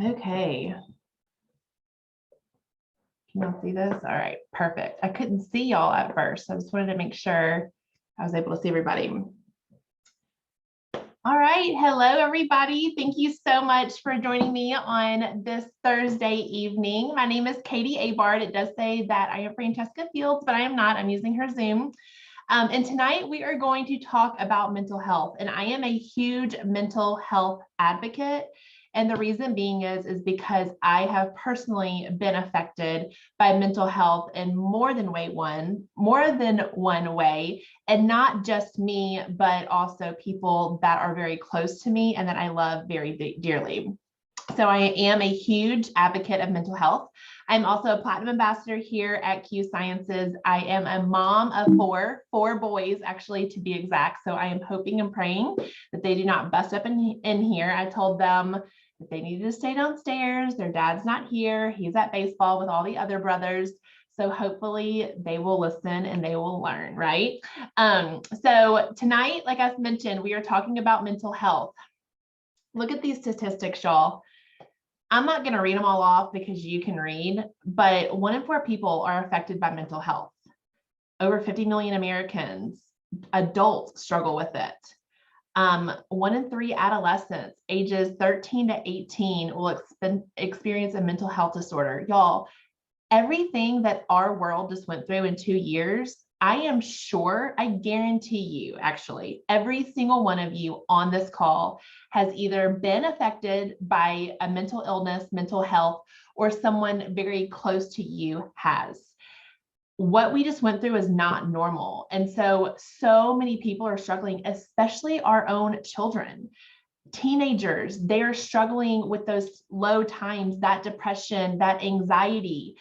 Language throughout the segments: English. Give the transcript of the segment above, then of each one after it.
Okay. Can y'all see this? All right, perfect. I couldn't see y'all at first. I just wanted to make sure I was able to see everybody. All right, hello everybody. Thank you so much for joining me on this Thursday evening. My name is Katie Abart. It does say that I am Francesca Fields, but I am not. I'm using her Zoom. And tonight we are going to talk about mental health, and I am a huge mental health advocate. And the reason being is because I have personally been affected by mental health in more than one way, and not just me, but also people that are very close to me and that I love very dearly. So I am a huge advocate of mental health. I'm also a platinum ambassador here at Q Sciences. I am a mom of four boys, actually, to be exact. So I am hoping and praying that they do not bust up in here. I told them that they needed to stay downstairs. Their dad's not here. He's at baseball with all the other brothers. So hopefully they will listen and they will learn, right? So tonight, like I mentioned, we are talking about mental health. Look at these statistics, y'all. I'm not going to read them all off because you can read, but 1 in 4 people are affected by mental health. Over 50 million Americans, adults, struggle with it. 1 in 3 adolescents ages 13 to 18 will experience a mental health disorder. Y'all, everything that our world just went through in 2 years, I am sure, I guarantee you, actually, every single one of you on this call has either been affected by a mental illness, mental health, or someone very close to you has. What we just went through is not normal. And so many people are struggling, especially our own children. Teenagers, they are struggling with those low times, that depression, that anxiety.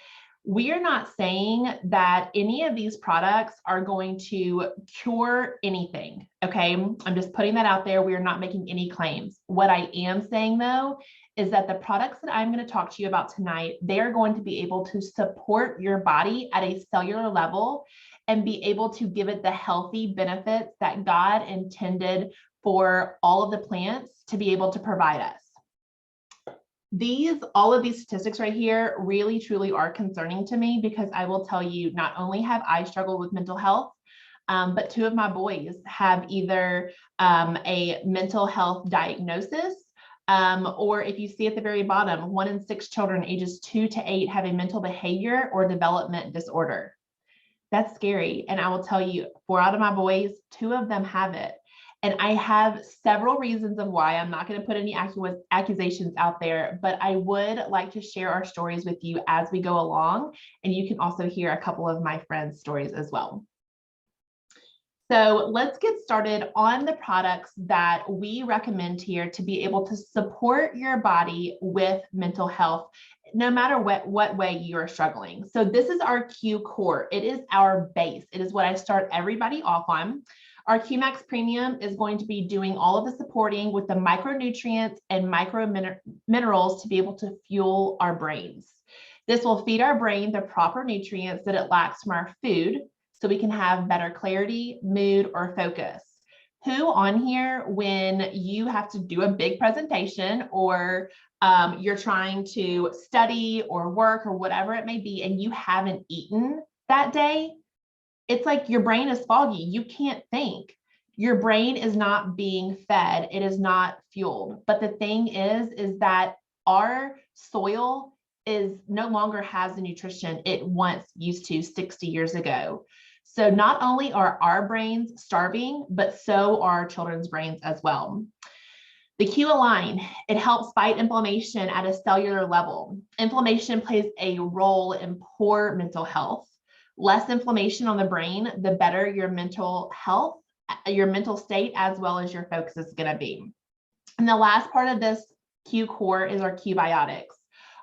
We are not saying that any of these products are going to cure anything, okay? I'm just putting that out there. We are not making any claims. What I am saying, though, is that the products that I'm going to talk to you about tonight, they are going to be able to support your body at a cellular level and be able to give it the healthy benefits that God intended for all of the plants to be able to provide us. All of these statistics right here really truly are concerning to me, because I will tell you, not only have I struggled with mental health, but 2 of my boys have either a mental health diagnosis, or if you see at the very bottom, 1 in 6 children ages 2 to 8 have a mental behavior or development disorder. That's scary. And I will tell you, 4 out of my boys, 2 of them have it. And I have several reasons of why. I'm not going to put any accusations out there, but I would like to share our stories with you as we go along. And you can also hear a couple of my friends' stories as well. So let's get started on the products that we recommend here to be able to support your body with mental health, no matter what way you are struggling. So this is our Q Core. It is our base. It is what I start everybody off on. Our QMax Premium is going to be doing all of the supporting with the micronutrients and micro minerals to be able to fuel our brains. This will feed our brain the proper nutrients that it lacks from our food, so we can have better clarity, mood, or focus. Who on here, when you have to do a big presentation, or you're trying to study or work or whatever it may be, and you haven't eaten that day, it's like your brain is foggy. You can't think. Your brain is not being fed. It is not fueled. But the thing is that our soil no longer has the nutrition it once used to 60 years ago. So not only are our brains starving, but so are our children's brains as well. The Q Align, it helps fight inflammation at a cellular level. Inflammation plays a role in poor mental health. Less inflammation on the brain, the better your mental health, your mental state, as well as your focus is going to be. And the last part of this Q Core is our Q Biotics.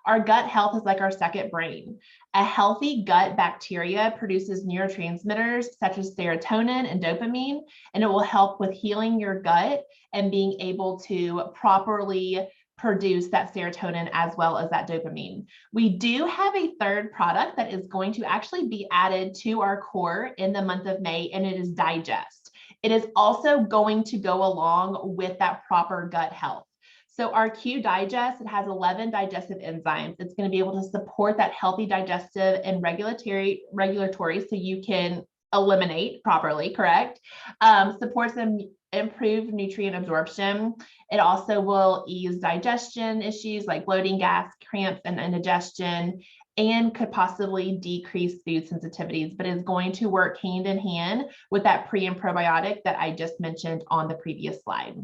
Our gut health is like our second brain. A healthy gut bacteria produces neurotransmitters such as serotonin and dopamine, and it will help with healing your gut and being able to properly produce that serotonin as well as that dopamine. We do have a third product that is going to actually be added to our core in the month of May, and it is Digest. It is also going to go along with that proper gut health. So our Q Digest, it has 11 digestive enzymes. It's going to be able to support that healthy digestive and regulatory so you can eliminate properly, correct? Supports improved nutrient absorption. It also will ease digestion issues like bloating, gas, cramps, and indigestion, and could possibly decrease food sensitivities, but is going to work hand in hand with that pre and probiotic that I just mentioned on the previous slide.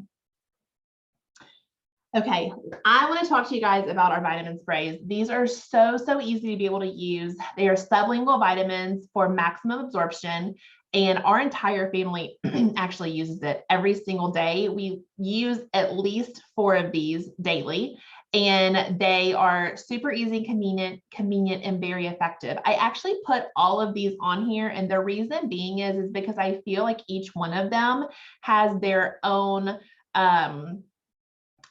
Okay, I want to talk to you guys about our vitamin sprays. These are so easy to be able to use. They are sublingual vitamins for maximum absorption, and our entire family actually uses it every single day. We use at least 4 of these daily, and they are super easy, convenient, and very effective. I actually put all of these on here, and the reason being is because I feel like each one of them has their own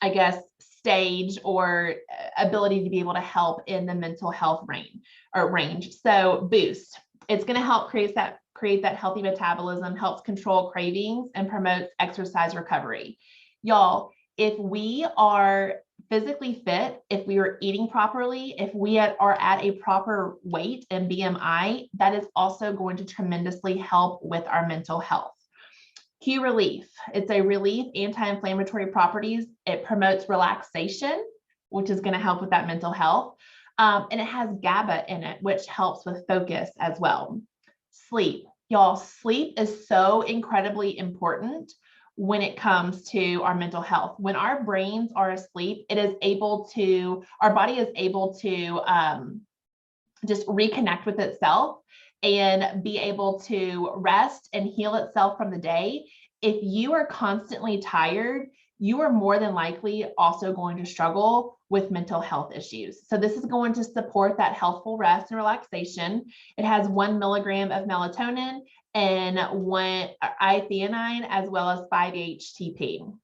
I guess, stage or ability to be able to help in the mental health range. So Boost, it's going to help create that healthy metabolism, helps control cravings, and promotes exercise recovery. Y'all, if we are physically fit, if we are eating properly, if we are at a proper weight and BMI, that is also going to tremendously help with our mental health. Q Relief, it's a relief anti-inflammatory properties. It promotes relaxation, which is going to help with that mental health. And it has GABA in it, which helps with focus as well. Sleep, y'all, sleep is so incredibly important when it comes to our mental health. When our brains are asleep, our body is able to just reconnect with itself and be able to rest and heal itself from the day. If you are constantly tired, you are more than likely also going to struggle with mental health issues. So this is going to support that healthful rest and relaxation. It has 1 milligram of melatonin and 1 I-theanine, as well as 5-HTP.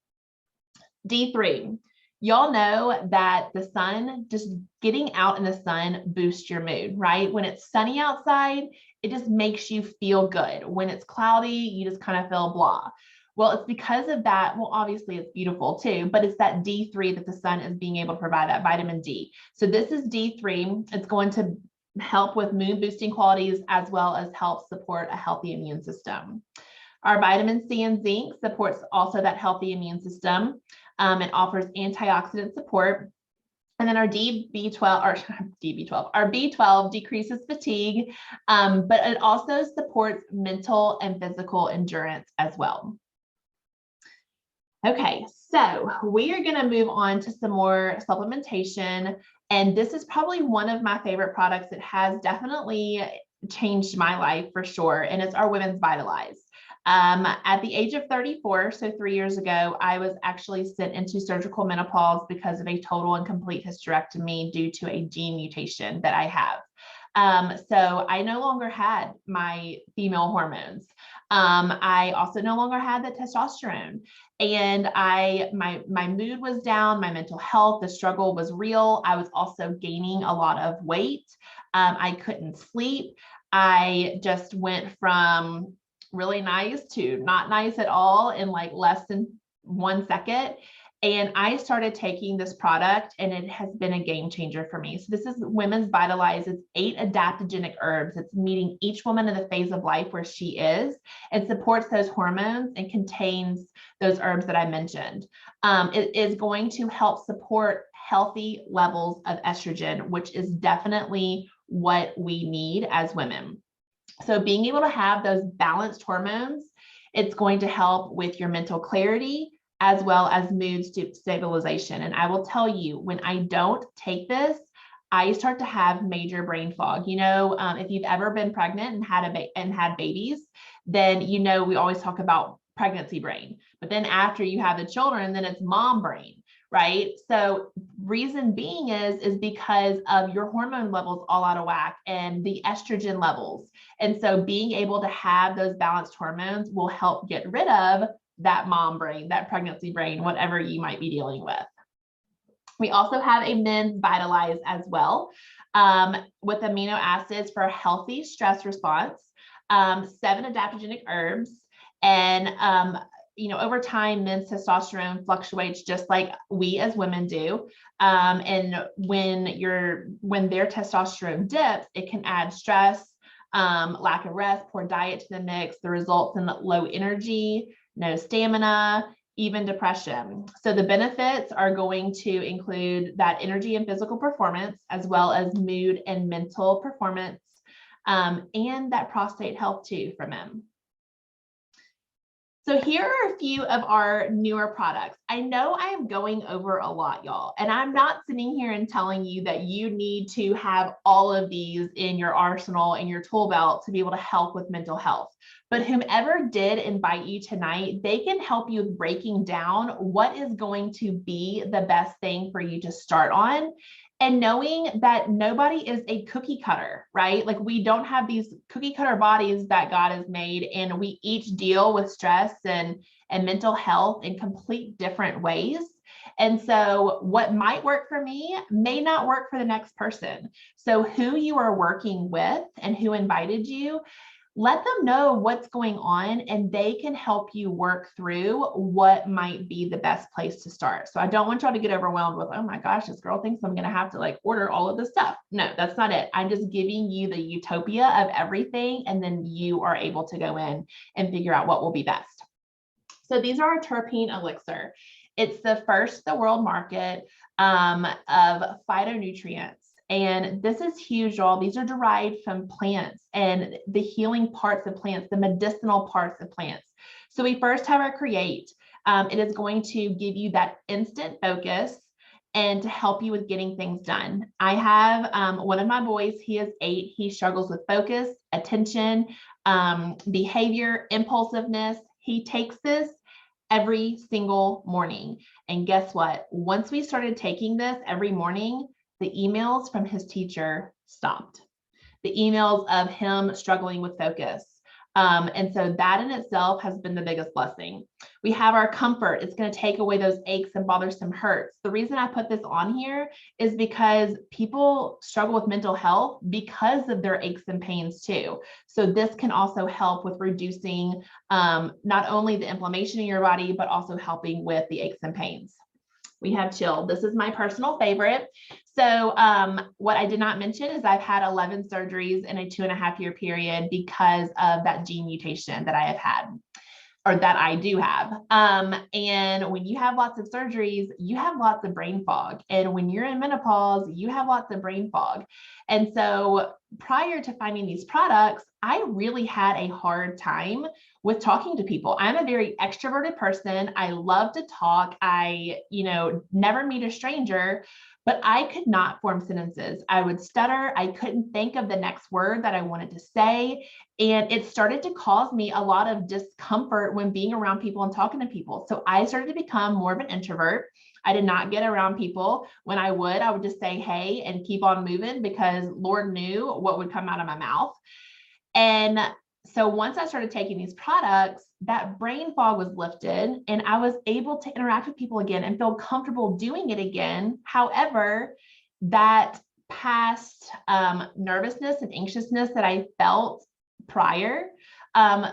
D3. Y'all know that the sun, just getting out in the sun boosts your mood, right? When it's sunny outside, it just makes you feel good. When it's cloudy, you just kind of feel blah. Well, it's because of that. Well, obviously it's beautiful too, but it's that D3 that the sun is being able to provide, that vitamin D. So this is D3. It's going to help with mood boosting qualities, as well as help support a healthy immune system. Our vitamin C and zinc supports also that healthy immune system. It offers antioxidant support. And then our our B12 decreases fatigue, but it also supports mental and physical endurance as well. Okay, so we are going to move on to some more supplementation. And this is probably one of my favorite products. It has definitely changed my life for sure. And it's our Women's Vitalize. At the age of 34, so 3 years ago, I was actually sent into surgical menopause because of a total and complete hysterectomy due to a gene mutation that I have. So I no longer had my female hormones. I also no longer had the testosterone, and my mood was down, my mental health, the struggle was real. I was also gaining a lot of weight. I couldn't sleep. I just went from really nice to not nice at all in like less than 1 second. And I started taking this product, and it has been a game changer for me. So this is Women's Vitalize. It's 8 adaptogenic herbs. It's meeting each woman in the phase of life where she is, and supports those hormones and contains those herbs that I mentioned. It is going to help support healthy levels of estrogen, which is definitely what we need as women. So being able to have those balanced hormones, it's going to help with your mental clarity, as well as mood stabilization. And I will tell you, when I don't take this, I start to have major brain fog. You know, if you've ever been pregnant and had babies, then you know we always talk about pregnancy brain. But then after you have the children, then it's mom brain, right? So reason being is because of your hormone levels all out of whack and the estrogen levels. And so being able to have those balanced hormones will help get rid of that mom brain, that pregnancy brain, whatever you might be dealing with. We also have a Men's Vitalize as well, with amino acids for a healthy stress response, 7 adaptogenic herbs. And over time, men's testosterone fluctuates just like we as women do. And when their testosterone dips, it can add stress, lack of rest, poor diet to the mix. The results in low energy, no stamina, even depression. So the benefits are going to include that energy and physical performance, as well as mood and mental performance, and that prostate health too for men. So here are a few of our newer products. I know I am going over a lot, y'all, and I'm not sitting here and telling you that you need to have all of these in your arsenal, in your tool belt to be able to help with mental health. But whomever did invite you tonight, they can help you with breaking down what is going to be the best thing for you to start on. And knowing that nobody is a cookie cutter, right? Like we don't have these cookie cutter bodies that God has made, and we each deal with stress and mental health in complete different ways. And so what might work for me may not work for the next person. So who you are working with and who invited you, let them know what's going on, and they can help you work through what might be the best place to start. So I don't want y'all to get overwhelmed with, oh my gosh, this girl thinks I'm going to have to like order all of this stuff. No, that's not it. I'm just giving you the utopia of everything, and then you are able to go in and figure out what will be best. So these are our terpene elixir. It's the first in the world market of phytonutrients. And this is huge, y'all. These are derived from plants and the healing parts of plants, the medicinal parts of plants. So we first have our create. It is going to give you that instant focus and to help you with getting things done. I have one of my boys, he is 8. He struggles with focus, attention, behavior, impulsiveness. He takes this every single morning. And guess what? Once we started taking this every morning, the emails from his teacher stopped. The emails of him struggling with focus. And so that in itself has been the biggest blessing. We have our comfort. It's going to take away those aches and bothersome hurts. The reason I put this on here is because people struggle with mental health because of their aches and pains too. So this can also help with reducing not only the inflammation in your body, but also helping with the aches and pains. We have chill. This is my personal favorite. So what I did not mention is I've had 11 surgeries in a 2.5-year period because of that gene mutation that I have had, or that I do have. And when you have lots of surgeries, you have lots of brain fog. And when you're in menopause, you have lots of brain fog. And so prior to finding these products, I really had a hard time with talking to people. I'm a very extroverted person. I love to talk. I, never meet a stranger, but I could not form sentences. I would stutter. I couldn't think of the next word that I wanted to say. And it started to cause me a lot of discomfort when being around people and talking to people. So I started to become more of an introvert. I did not get around people. When I would just say, hey, and keep on moving, because Lord knew what would come out of my mouth. And so once I started taking these products, that brain fog was lifted and I was able to interact with people again and feel comfortable doing it again. However, that past nervousness and anxiousness that I felt prior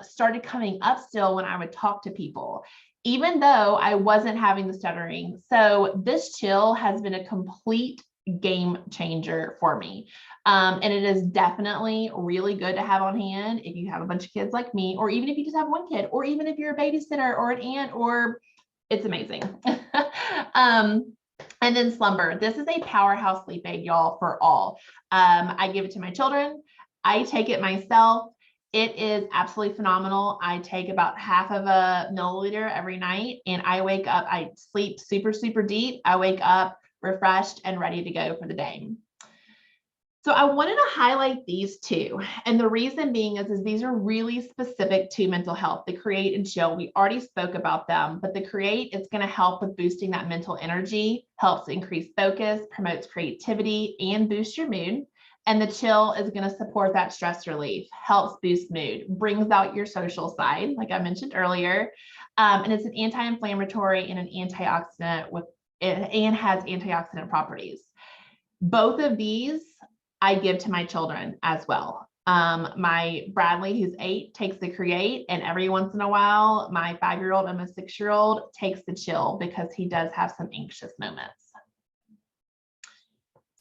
started coming up still when I would talk to people, even though I wasn't having the stuttering. So this chill has been a complete game changer for me. And it is definitely really good to have on hand if you have a bunch of kids like me, or even if you just have one kid, or even if you're a babysitter or an aunt, or it's amazing. And then slumber. This is a powerhouse sleep aid, y'all, for all. I give it to my children. I take it myself. It is absolutely phenomenal. I take about half of a milliliter every night, and I wake up, I sleep super, super deep. I wake up refreshed and ready to go for the day. So I wanted to highlight these two. And the reason being is these are really specific to mental health. The Create and Chill, we already spoke about them, but the Create is going to help with boosting that mental energy, helps increase focus, promotes creativity, and boost your mood. And the Chill is going to support that stress relief, helps boost mood, brings out your social side, like I mentioned earlier. And it's an anti-inflammatory and an antioxidant and has antioxidant properties. Both of these I give to my children as well. My Bradley, who's 8, takes the Create, and every once in a while, my 5-year-old and my 6-year-old takes the Chill because he does have some anxious moments.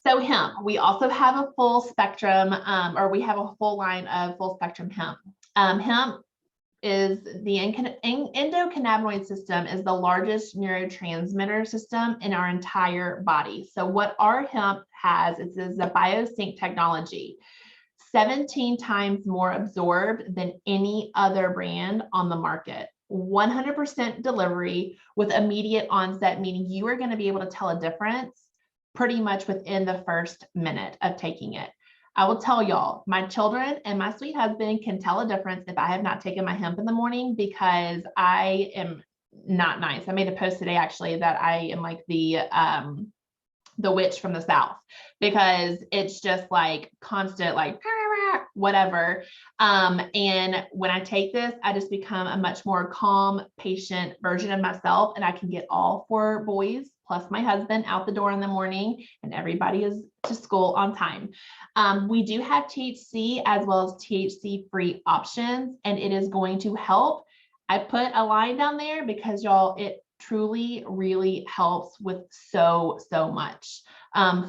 So hemp, we also have a full spectrum, or we have a full line of full spectrum hemp. Hemp is the endocannabinoid system is the largest neurotransmitter system in our entire body. So what our hemp has is a biosync technology, 17 times more absorbed than any other brand on the market. 100% delivery with immediate onset, meaning you are going to be able to tell a difference pretty much within the first minute of taking it. I will tell y'all, my children and my sweet husband can tell a difference if I have not taken my hemp in the morning, because I am not nice. I made a post today actually that I am like the witch from the South, because it's just like constant, like whatever. And when I take this, I just become a much more calm, patient version of myself, and I can get all 4 boys plus my husband out the door in the morning, and everybody is to school on time. We do have THC as well as THC-free options, and it is going to help. I put a line down there because y'all, it truly really helps with so much.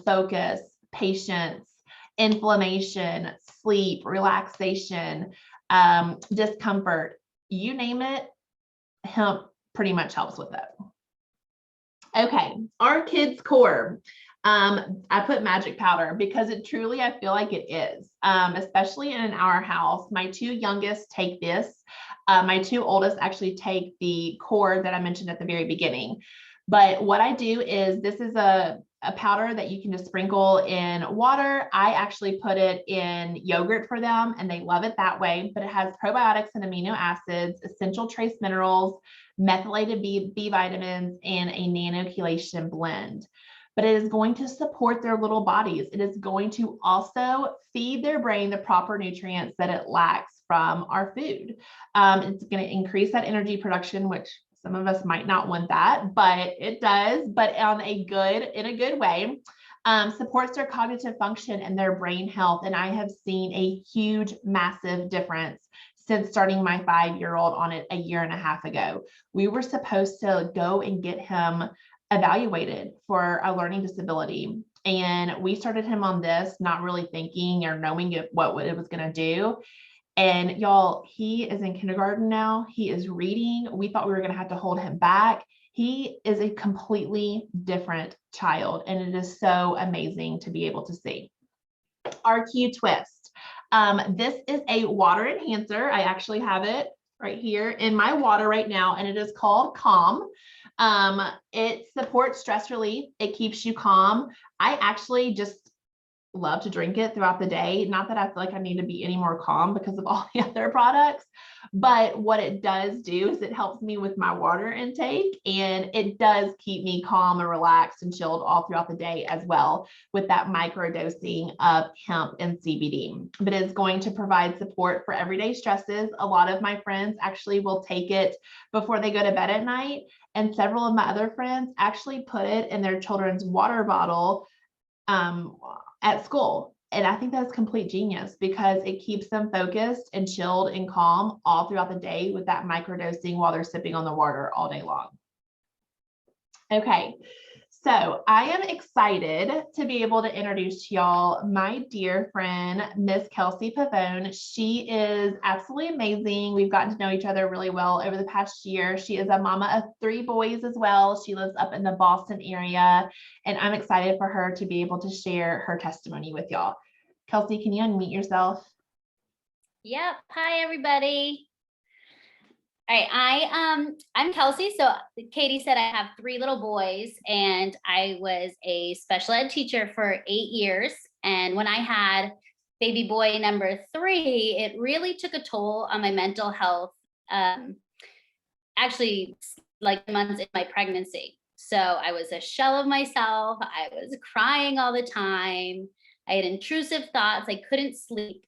Focus, patience, inflammation, sleep, relaxation, discomfort, you name it, hemp pretty much helps with it. Okay, our kids' core. I put magic powder because it truly, I feel like it is, especially in our house. My 2 youngest take this. My 2 oldest actually take the core that I mentioned at the very beginning. But what I do is, this is a powder that you can just sprinkle in water. I actually put it in yogurt for them, and they love it that way. But it has probiotics and amino acids, essential trace minerals, methylated B vitamins, and a nanochelation blend. But it is going to support their little bodies. It is going to also feed their brain the proper nutrients that it lacks from our food. It's going to increase that energy production, which some of us might not want that, but it does, but in a good way. Supports their cognitive function and their brain health. And I have seen a huge, massive difference since starting my 5-year-old on it a year and a half ago. We were supposed to go and get him evaluated for a learning disability, and we started him on this, not really thinking or knowing what it was going to do. And y'all, he is in kindergarten now. He is reading. We thought we were going to have to hold him back. He is a completely different child, and it is so amazing to be able to see. RQ Twist. This is a water enhancer. I actually have it right here in my water right now, and it is called Calm. It supports stress relief. It keeps you calm. I actually just love to drink it throughout the day. Not that I feel like I need to be any more calm because of all the other products, but what it does do is it helps me with my water intake, and it does keep me calm and relaxed and chilled all throughout the day as well, with that micro dosing of hemp and CBD. But it's going to provide support for everyday stresses. A lot of my friends actually will take it before they go to bed at night, and several of my other friends actually put it in their children's water bottle at school. And I think that's complete genius, because it keeps them focused and chilled and calm all throughout the day with that microdosing while they're sipping on the water all day long. Okay, so I am excited to be able to introduce to y'all my dear friend, Miss Kelsey Pavone. She is absolutely amazing. We've gotten to know each other really well over the past year. She is a mama of 3 boys as well. She lives up in the Boston area, and I'm excited for her to be able to share her testimony with y'all. Kelsey, can you unmute yourself? Yep. Hi, everybody. All right, I'm Kelsey. So Katie said I have 3 little boys, and I was a special ed teacher for 8 years. And when I had baby boy number 3, it really took a toll on my mental health. Actually, like months in my pregnancy. So I was a shell of myself. I was crying all the time. I had intrusive thoughts. I couldn't sleep.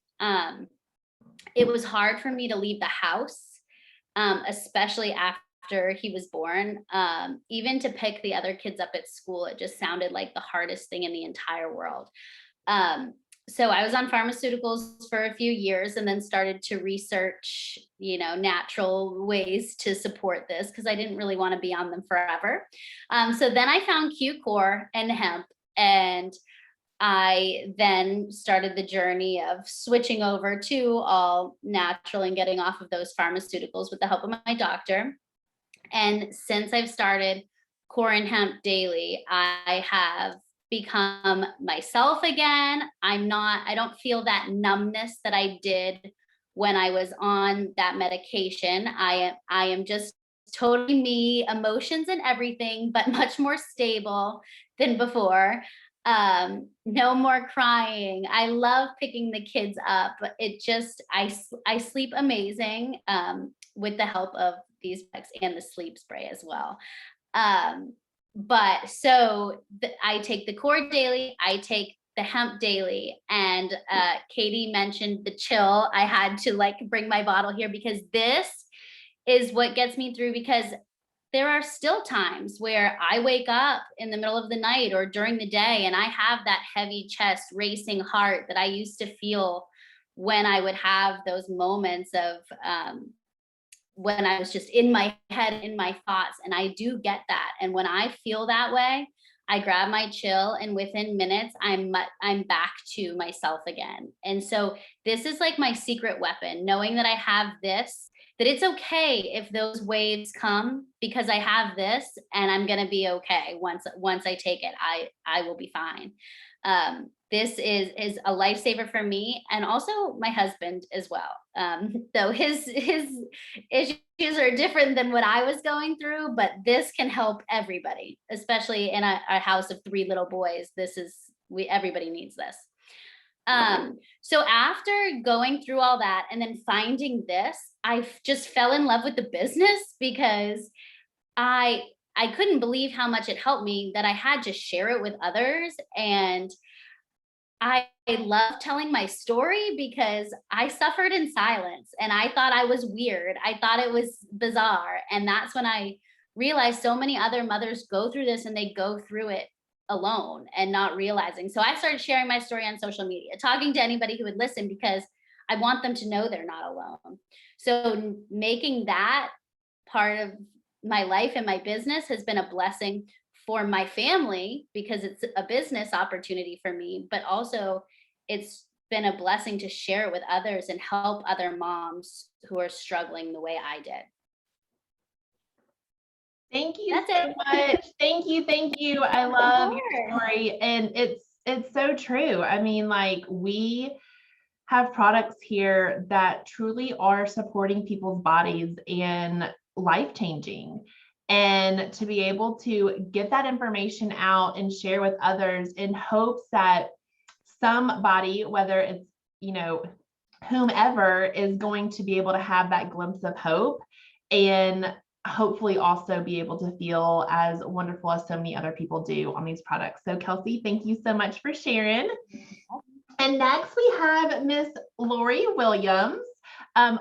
It was hard for me to leave the house. Especially after he was born. Even to pick the other kids up at school, it just sounded like the hardest thing in the entire world. so I was on pharmaceuticals for a few years and then started to research, natural ways to support this because I didn't really want to be on them forever. So then I found Q Core and hemp, and I then started the journey of switching over to all natural and getting off of those pharmaceuticals with the help of my doctor. And since I've started Core and Hemp Daily, I have become myself again. I don't feel that numbness that I did when I was on that medication. I am just totally me, emotions and everything, but much more stable than before. No more crying. I love picking the kids up. I sleep amazing with the help of these products and the sleep spray as well. But so I take the Core Daily, I take the Hemp Daily, and Katie mentioned the chill. I had to bring my bottle here because this is what gets me through, because there are still times where I wake up in the middle of the night or during the day and I have that heavy chest, racing heart that I used to feel when I would have those moments of when I was just in my head, in my thoughts, and I do get that. And when I feel that way, I grab my chill, and within minutes, I'm back to myself again. And so this is like my secret weapon, knowing that I have this, that it's okay if those waves come, because I have this, and I'm gonna be okay. Once I take it, I will be fine. This is a lifesaver for me, and also my husband as well. Though his issues are different than what I was going through, but this can help everybody, especially in a house of 3 little boys. Everybody needs this. So after going through all that and then finding this, I just fell in love with the business because I couldn't believe how much it helped me that I had to share it with others. And I love telling my story because I suffered in silence and I thought I was weird. I thought it was bizarre. And that's when I realized so many other mothers go through this and they go through it alone and not realizing. So I started sharing my story on social media, talking to anybody who would listen, because I want them to know they're not alone. So making that part of my life and my business has been a blessing for my family, because it's a business opportunity for me, but also it's been a blessing to share it with others and help other moms who are struggling the way I did. Thank you That's so it. much. Thank you. Thank you. I love your story. And it's so true. I mean, we have products here that truly are supporting people's bodies and life-changing. And to be able to get that information out and share with others in hopes that somebody, whether it's, whomever, is going to be able to have that glimpse of hope and hopefully also be able to feel as wonderful as so many other people do on these products. So Kelsey, thank you so much for sharing. And next we have Miss Lori Williams.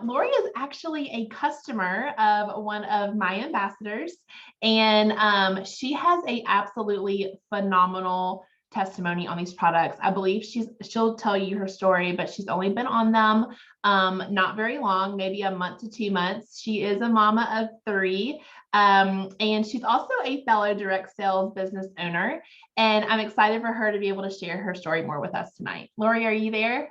Lori is actually a customer of one of my ambassadors, and she has a absolutely phenomenal testimony on these products. I believe she'll tell you her story, but she's only been on them not very long, maybe a month to 2 months. She is a mama of 3, and she's also a fellow direct sales business owner. And I'm excited for her to be able to share her story more with us tonight. Lori, are you there?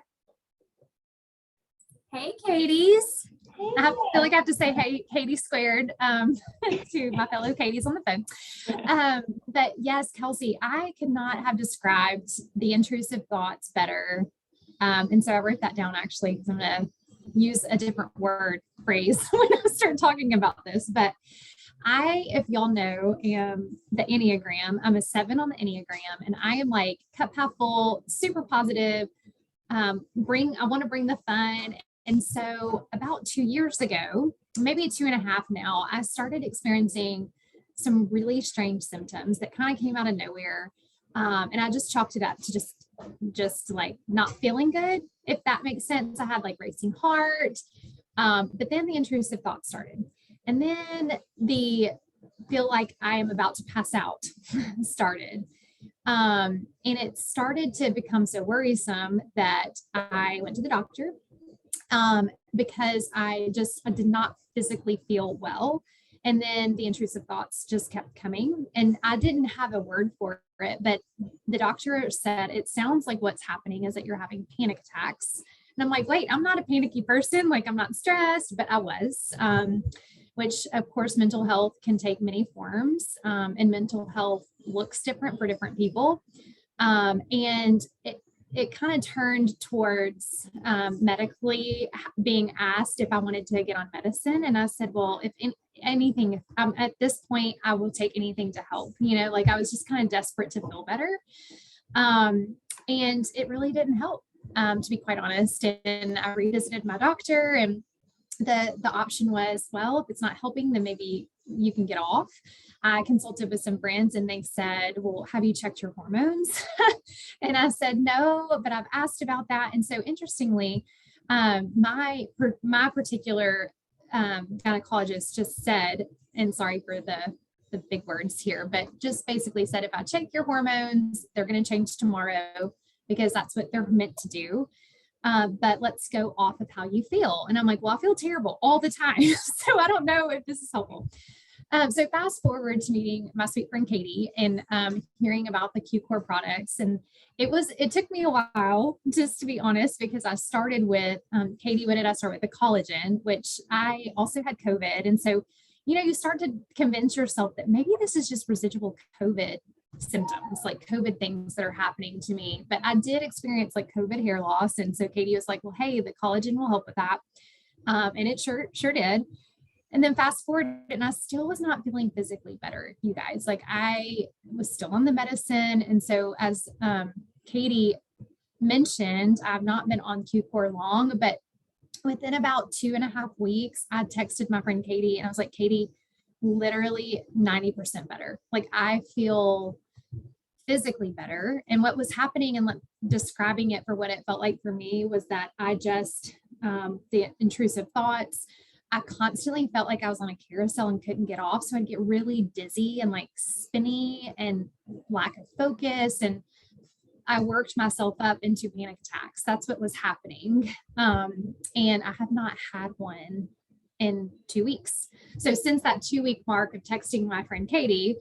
Hey, Katie's. Hey. I feel like I have to say, hey, Katie squared to my fellow Katie's on the phone. But yes, Kelsey, I could not have described the intrusive thoughts better. And so I wrote that down actually, because I'm going to use a different phrase when I start talking about this. But if y'all know, am the Enneagram. I'm a 7 on the Enneagram, and I am like cup half full, super positive. I want to bring the fun. And so about 2 years ago, maybe 2.5 now, I started experiencing some really strange symptoms that kind of came out of nowhere. And I just chalked it up to just like not feeling good, if that makes sense. I had like racing heart, but then the intrusive thoughts started. And then the feel like I am about to pass out started. And it started to become so worrisome that I went to the doctor because I did not physically feel well. And then the intrusive thoughts just kept coming. And I didn't have a word for it, but the doctor said, it sounds like what's happening is that you're having panic attacks. And I'm like, wait, I'm not a panicky person. Like, I'm not stressed, but I was, which of course, mental health can take many forms, and mental health looks different for different people. And it kind of turned towards medically being asked if I wanted to get on medicine. And I said, well, if anything, at this point, I will take anything to help, like I was just kind of desperate to feel better. And it really didn't help, to be quite honest. And I revisited my doctor, and the option was, well, if it's not helping, then maybe you can get off. I consulted with some friends and they said, well, have you checked your hormones? And I said, no, but I've asked about that. And so interestingly, my particular gynecologist just said, and sorry for the big words here, but just basically said, if I check your hormones, they're going to change tomorrow because that's what they're meant to do. But let's go off of how you feel. And I'm like, well, I feel terrible all the time. So I don't know if this is helpful. So fast forward to meeting my sweet friend Katie and hearing about the Q-Core products. And it took me a while, just to be honest, because I started with Katie. What did I start with? The collagen, which I also had COVID. And so, you start to convince yourself that maybe this is just residual COVID symptoms, like COVID things that are happening to me. But I did experience like COVID hair loss. And so Katie was like, well, hey, the collagen will help with that. And it sure did. And then fast forward, and I still was not feeling physically better, you guys. Like I was still on the medicine. And so as Katie mentioned, I've not been on Q-Core long, but within about 2.5 weeks, I texted my friend Katie and I was like, Katie, literally 90% better. Like I feel physically better. And what was happening, and like describing it for what it felt like for me, was that I just, the intrusive thoughts, I constantly felt like I was on a carousel and couldn't get off. So I'd get really dizzy and like spinny and lack of focus. And I worked myself up into panic attacks. That's what was happening. And I have not had one in 2 weeks. So since that 2-week mark of texting my friend Katie,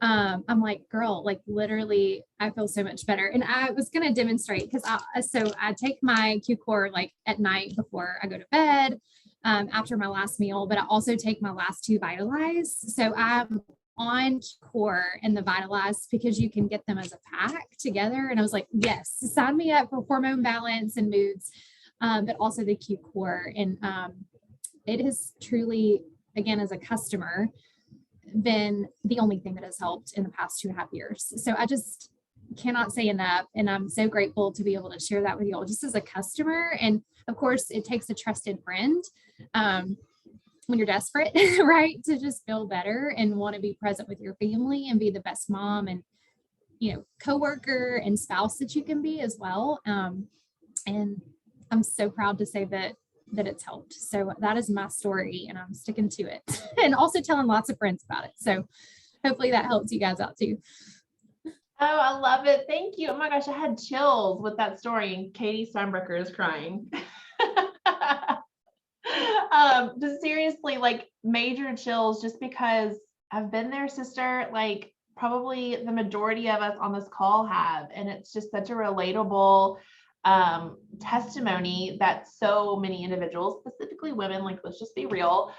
I'm like, girl, like literally, I feel so much better. And I was going to demonstrate because I take my Q-Core like at night before I go to bed, after my last meal, but I also take my last 2 Vitalize. So I'm on Q-Core and the Vitalize because you can get them as a pack together. And I was like, yes, sign me up for hormone balance and moods, but also the Q-Core. And it has truly, again, as a customer, been the only thing that has helped in the past 2.5 years. So I just cannot say enough. And I'm so grateful to be able to share that with you all just as a customer. And of course, it takes a trusted friend when you're desperate, right? To just feel better and want to be present with your family and be the best mom and, coworker and spouse that you can be as well. And I'm so proud to say that it's helped. So that is my story and I'm sticking to it and also telling lots of friends about it. So hopefully that helps you guys out too. Oh, I love it. Thank you. Oh my gosh, I had chills with that story and Katie Steinbrecher is crying. Just seriously, like major chills just because I've been there, sister, like probably the majority of us on this call have, and it's just such a relatable testimony that so many individuals, specifically women, like let's just be real,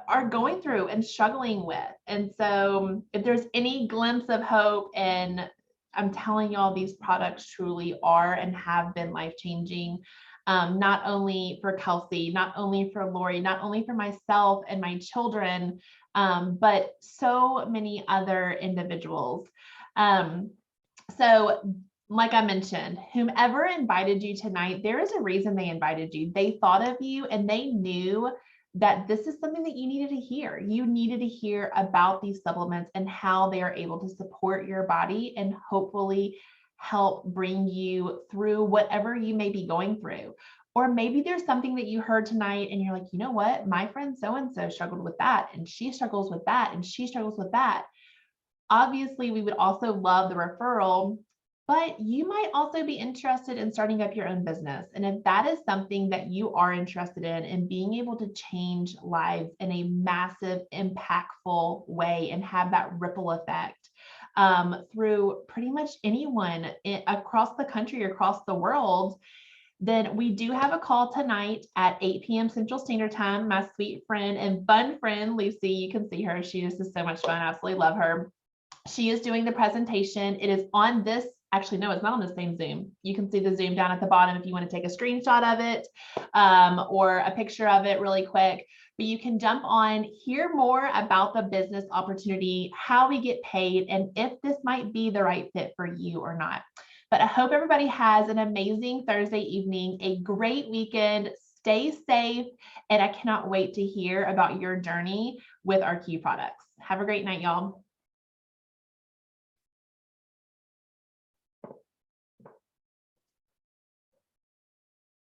are going through and struggling with. And so if there's any glimpse of hope, and I'm telling y'all, these products truly are and have been life-changing, not only for Kelsey, not only for Lori, not only for myself and my children, but so many other individuals. So like I mentioned, whomever invited you tonight, there is a reason they invited you. They thought of you and they knew that this is something that you needed to hear. You needed to hear about these supplements and how they are able to support your body and hopefully help bring you through whatever you may be going through. Or maybe there's something that you heard tonight and you're like, you know what, my friend so-and-so struggled with that, and she struggles with that, and she struggles with that. Obviously, we would also love the referral, but you might also be interested in starting up your own business. And if that is something that you are interested in being able to change lives in a massive, impactful way and have that ripple effect through pretty much anyone across the country, across the world, then we do have a call tonight at 8 p.m. Central Standard Time. My sweet friend and fun friend, Lucy, you can see her. She just is so much fun. I absolutely love her. She is doing the presentation. It is on this, actually, no, it's not on the same Zoom. You can see the Zoom down at the bottom if you want to take a screenshot of it or a picture of it really quick. But you can jump on, hear more about the business opportunity, how we get paid, and if this might be the right fit for you or not. But I hope everybody has an amazing Thursday evening, a great weekend. Stay safe, and I cannot wait to hear about your journey with our Q products. Have a great night, y'all.